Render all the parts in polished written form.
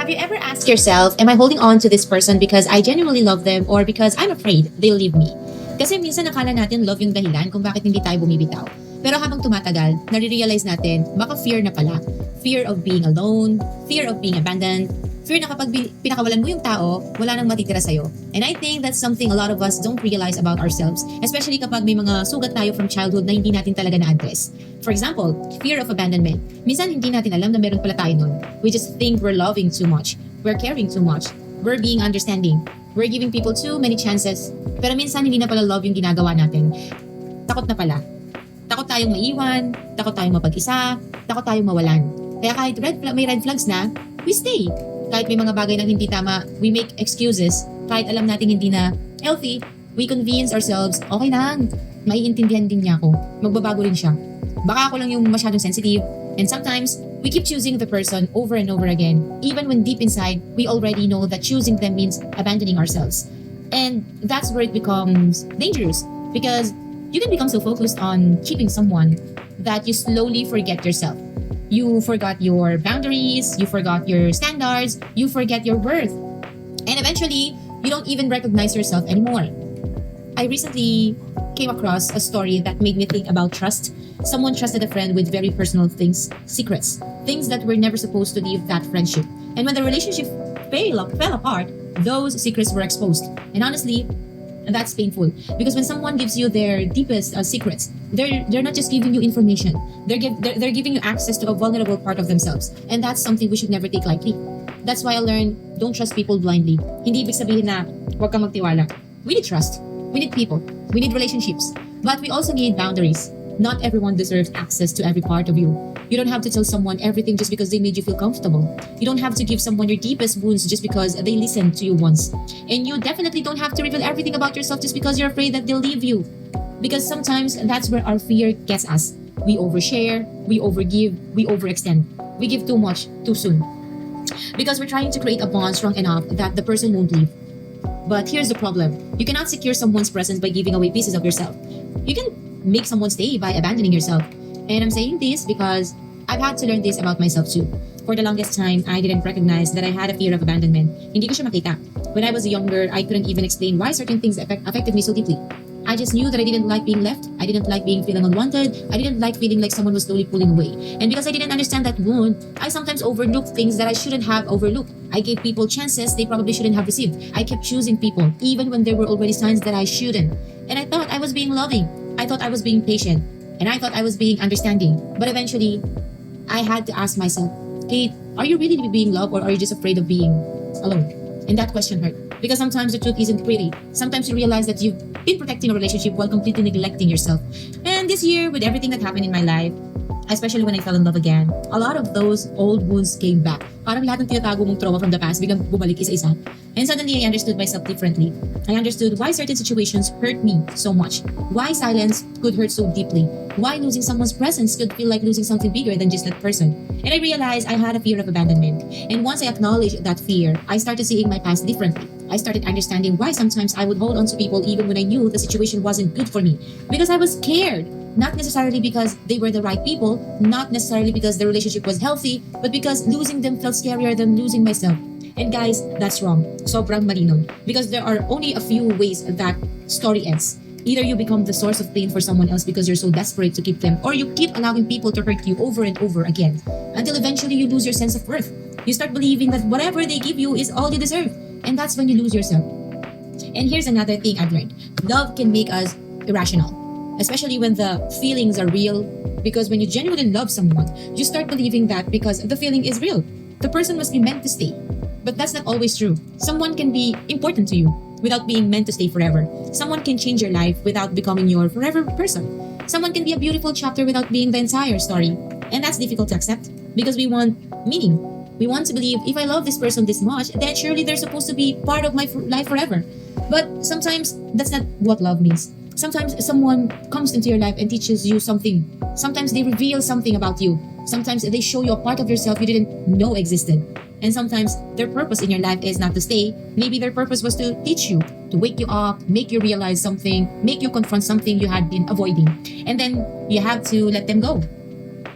Have you ever asked yourself, am I holding on to this person because I genuinely love them or because I'm afraid they'll leave me? Kasi minsan nakala natin love yung dahilan kung bakit hindi tayo bumibitaw. Pero habang tumatagal, nare-realize natin, baka fear na pala. Fear of being alone, fear of being abandoned, fear na kapag pinakawalan mo yung tao, wala nang matitira sa'yo. And I think that's something a lot of us don't realize about ourselves, especially kapag may mga sugat tayo from childhood na hindi natin talaga na-address. For example, fear of abandonment. Minsan hindi natin alam na meron pala tayo nun. We just think we're loving too much, we're caring too much, we're being understanding, we're giving people too many chances. Pero minsan hindi na pala love yung ginagawa natin. Takot na pala. Takot tayong maiwan, takot tayong mapag-isa, takot tayong mawalan. Kaya kahit may red flags na, we stay. Kahit may mga bagay na hindi tama, we make excuses. Kahit alam natin hindi na healthy, we convince ourselves, okay lang, maiintindihan din niya ako. Magbabago rin siya. Baka ako lang yung masyadong sensitive. And sometimes, we keep choosing the person over and over again. Even when deep inside, we already know that choosing them means abandoning ourselves. And that's where it becomes dangerous. Because you can become so focused on keeping someone that you slowly forget yourself. You forgot your boundaries, you forgot your standards, you forget your worth. And eventually, you don't even recognize yourself anymore. I recently came across a story that made me think about trust. Someone trusted a friend with very personal things, secrets, things that were never supposed to leave that friendship. And when the relationship fell apart, those secrets were exposed. And honestly, that's painful because when someone gives you their deepest secrets, they're not just giving you information. They're giving you access to a vulnerable part of themselves, and that's something we should never take lightly. That's why I learned, don't trust people blindly. Hindi ibig sabihin na huwag kang magtiwala. We need trust. We need people. We need relationships. But we also need boundaries. Not everyone deserves access to every part of you. You don't have to tell someone everything just because they made you feel comfortable. You don't have to give someone your deepest wounds just because they listened to you once. And you definitely don't have to reveal everything about yourself just because you're afraid that they'll leave you. Because sometimes that's where our fear gets us. We overshare, we overgive, we overextend. We give too much too soon. Because we're trying to create a bond strong enough that the person won't leave. But here's the problem. You cannot secure someone's presence by giving away pieces of yourself. You can make someone stay by abandoning yourself. And I'm saying this because I've had to learn this about myself too. For the longest time, I didn't recognize that I had a fear of abandonment. Hindi ko siya makita. When I was younger, I couldn't even explain why certain things affected me so deeply. I just knew that I didn't like being left. I didn't like feeling unwanted. I didn't like feeling like someone was slowly pulling away. And because I didn't understand that wound, I sometimes overlooked things that I shouldn't have overlooked. I gave people chances they probably shouldn't have received. I kept choosing people, even when there were already signs that I shouldn't. And I thought I was being loving. I thought I was being patient. And I thought I was being understanding. But eventually, I had to ask myself, Kate, are you really being loved or are you just afraid of being alone? And that question hurt. Because sometimes the truth isn't pretty. Sometimes you realize that you've been protecting a relationship while completely neglecting yourself. And this year, with everything that happened in my life, especially when I fell in love again, a lot of those old wounds came back. Parang lahat ng tinatago mong trauma from the past, biglang bumalik isa-isa. And suddenly, I understood myself differently. I understood why certain situations hurt me so much. Why silence could hurt so deeply. Why losing someone's presence could feel like losing something bigger than just that person. And I realized I had a fear of abandonment. And once I acknowledged that fear, I started seeing my past differently. I started understanding why sometimes I would hold on to people even when I knew the situation wasn't good for me. Because I was scared. Not necessarily because they were the right people, not necessarily because the relationship was healthy, but because losing them felt scarier than losing myself. And guys, that's wrong. Sobrang mali nun. Because there are only a few ways that story ends. Either you become the source of pain for someone else because you're so desperate to keep them, or you keep allowing people to hurt you over and over again, until eventually you lose your sense of worth. You start believing that whatever they give you is all you deserve. And that's when you lose yourself. And here's another thing I've learned. Love can make us irrational. Especially when the feelings are real. Because when you genuinely love someone, you start believing that because the feeling is real. The person must be meant to stay. But that's not always true. Someone can be important to you without being meant to stay forever. Someone can change your life without becoming your forever person. Someone can be a beautiful chapter without being the entire story. And that's difficult to accept because we want meaning. We want to believe if I love this person this much, then surely they're supposed to be part of my life forever. But sometimes that's not what love means. Sometimes someone comes into your life and teaches you something. Sometimes they reveal something about you. Sometimes they show you a part of yourself you didn't know existed. And sometimes their purpose in your life is not to stay. Maybe their purpose was to teach you, to wake you up, make you realize something, make you confront something you had been avoiding. And then you have to let them go.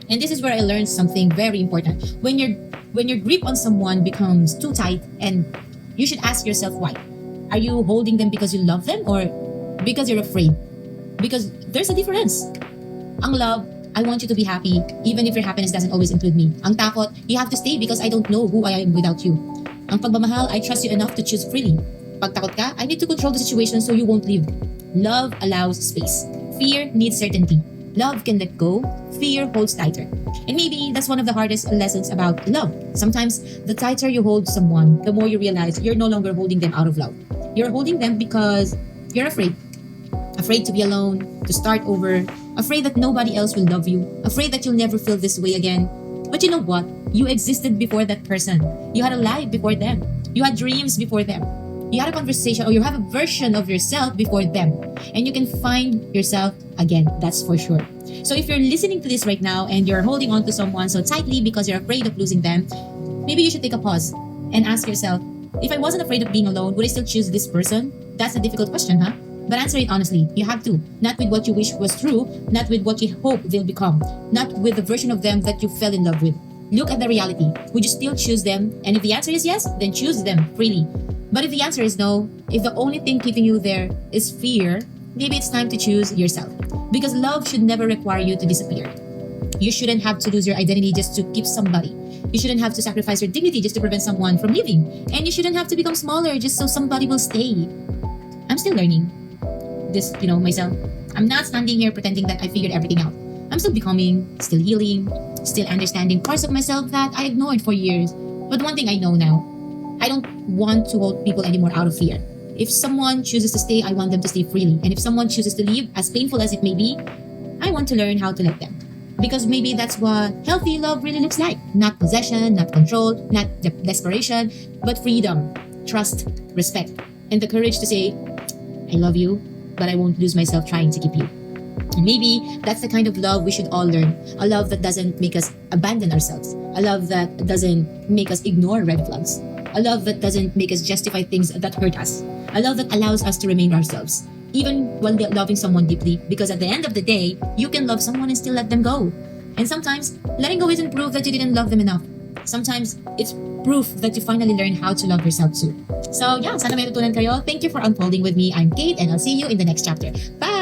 And this is where I learned something very important. When you're when your grip on someone becomes too tight, and you should ask yourself why. Are you holding them because you love them or because you're afraid? Because there's a difference. Ang love, I want you to be happy even if your happiness doesn't always include me. Ang takot, you have to stay because I don't know who I am without you. Ang pagmamahal, I trust you enough to choose freely. Pag takot ka, I need to control the situation so you won't leave. Love allows space. Fear needs certainty. Love can let go. Fear holds tighter. And maybe that's one of the hardest lessons about love. Sometimes, the tighter you hold someone, the more you realize you're no longer holding them out of love. You're holding them because you're afraid. Afraid to be alone, to start over, afraid that nobody else will love you, afraid that you'll never feel this way again. But you know what? You existed before that person. You had a life before them. You had dreams before them. You had a conversation or you have a version of yourself before them. And you can find yourself again, that's for sure. So if you're listening to this right now and you're holding on to someone so tightly because you're afraid of losing them, maybe you should take a pause and ask yourself, if I wasn't afraid of being alone, would I still choose this person? That's a difficult question, huh? But answer it honestly. You have to. Not with what you wish was true, not with what you hope they'll become, not with the version of them that you fell in love with. Look at the reality. Would you still choose them? And if the answer is yes, then choose them freely. But if the answer is no, if the only thing keeping you there is fear, maybe it's time to choose yourself. Because love should never require you to disappear. You shouldn't have to lose your identity just to keep somebody. You shouldn't have to sacrifice your dignity just to prevent someone from leaving. And you shouldn't have to become smaller just so somebody will stay. I'm still learning this, myself. I'm not standing here pretending that I figured everything out. I'm still becoming, still healing, still understanding parts of myself that I ignored for years. But one thing I know now, I don't want to hold people anymore out of fear. If someone chooses to stay, I want them to stay freely. And if someone chooses to leave, as painful as it may be, I want to learn how to let them. Because maybe that's what healthy love really looks like. Not possession, not control, not desperation, but freedom, trust, respect, and the courage to say, I love you, but I won't lose myself trying to keep you. And maybe that's the kind of love we should all learn. A love that doesn't make us abandon ourselves. A love that doesn't make us ignore red flags. A love that doesn't make us justify things that hurt us. A love that allows us to remain ourselves, even while loving someone deeply. Because at the end of the day, you can love someone and still let them go. And sometimes, letting go isn't proof that you didn't love them enough. Sometimes, it's proof that you finally learned how to love yourself too. So yeah, sana may natutunan kayo. Thank you for unfolding with me. I'm Kate and I'll see you in the next chapter. Bye!